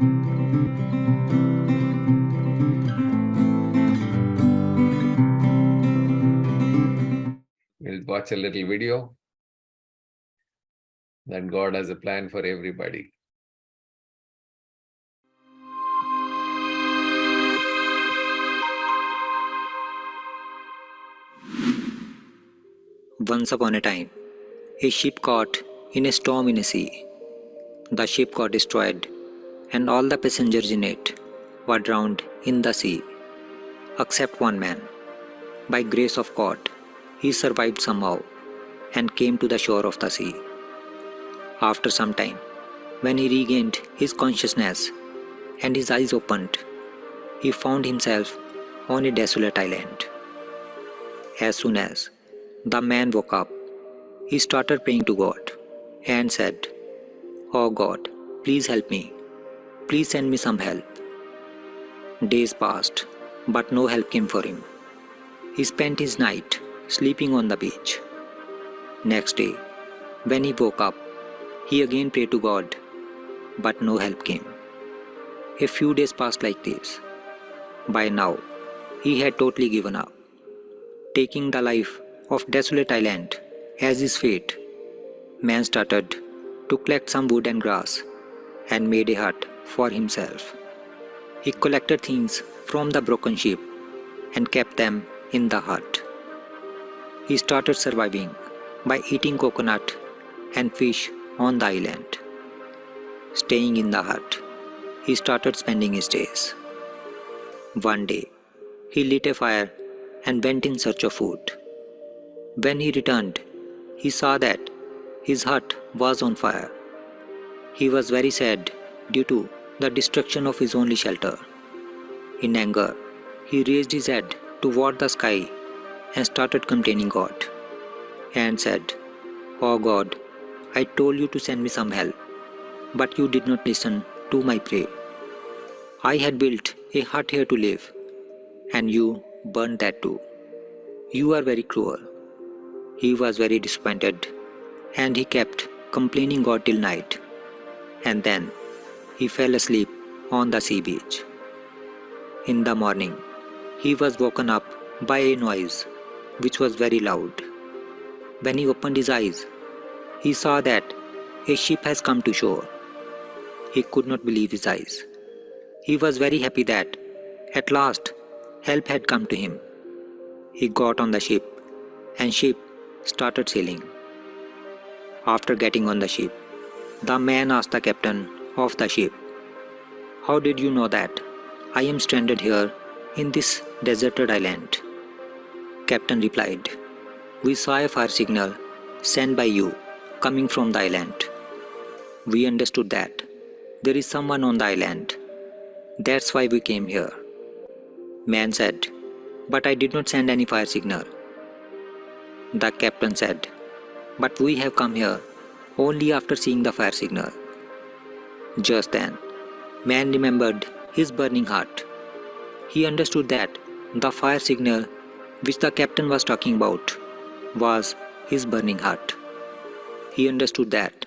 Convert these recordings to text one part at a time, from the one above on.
We'll watch a little video that God has a plan for everybody. Once upon a time, a ship caught in a storm in a sea. The ship got destroyed, and all the passengers in it were drowned in the sea, except one man. By grace of God, he survived somehow and came to the shore of the sea. After some time, when he regained his consciousness and his eyes opened, he found himself on a desolate island. As soon as the man woke up, he started praying to God and said, "Oh God, please help me. Please send me some help." Days passed, but no help came for him. He spent his night sleeping on the beach. Next day, when he woke up, he again prayed to God, but no help came. A few days passed like this. By now, he had totally given up. Taking the life of desolate island as his fate, man started to collect some wood and grass and made a hut for himself. He collected things from the broken ship and kept them in the hut. He started surviving by eating coconut and fish on the island. Staying in the hut, he started spending his days. One day, he lit a fire and went in search of food. When he returned, he saw that his hut was on fire. He was very sad due to the destruction of his only shelter. In anger, he raised his head toward the sky and started complaining God and said, "Oh God, I told you to send me some help, but you did not listen to my prayer. I had built a hut here to live, and you burned that too. You are very cruel." He was very disappointed, and he kept complaining God till night, and then he fell asleep on the sea beach. In the morning, he was woken up by a noise which was very loud. When he opened his eyes, he saw that a ship has come to shore. He could not believe his eyes. He was very happy that at last help had come to him. He got on the ship, and ship started sailing. After getting on the ship, the man asked the captain of the ship, "How did you know that I am stranded here in this deserted island?" Captain replied, "We saw a fire signal sent by you coming from the island. We understood that there is someone on the island. That's why we came here." Man said, "But I did not send any fire signal." The captain said, "But we have come here only after seeing the fire signal." Just then, man remembered his burning hut. He understood that the fire signal which the captain was talking about was his burning hut. He understood that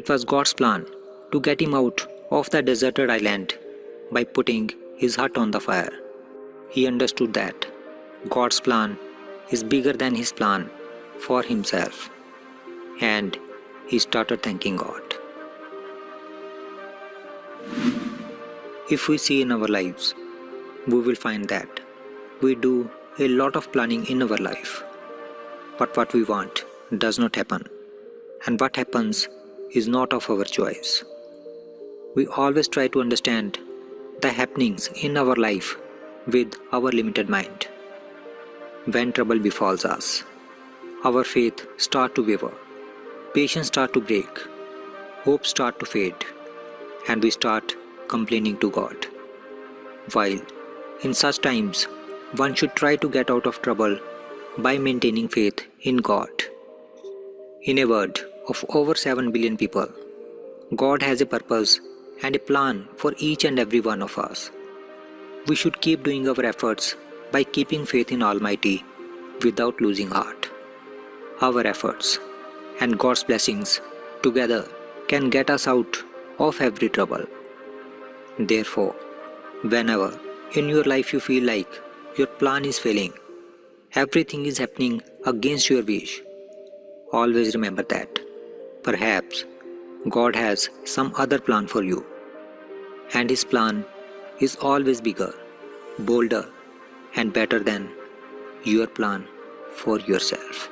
it was God's plan to get him out of the deserted island by putting his hut on the fire. He understood that God's plan is bigger than his plan for himself, and he started thanking God. If we see in our lives, we will find that we do a lot of planning in our life, but what we want does not happen, and what happens is not of our choice. We always try to understand the happenings in our life with our limited mind. When trouble befalls us, our faith starts to waver, patience starts to break, hope starts to fade, and we start complaining to God. While in such times, one should try to get out of trouble by maintaining faith in God. In a world of over 7 billion people, God has a purpose and a plan for each and every one of us. We should keep doing our efforts by keeping faith in Almighty without losing heart. Our efforts and God's blessings together can get us out of every trouble. Therefore, whenever in your life you feel like your plan is failing, everything is happening against your wish, always remember that perhaps God has some other plan for you, and His plan is always bigger, bolder, and better than your plan for yourself.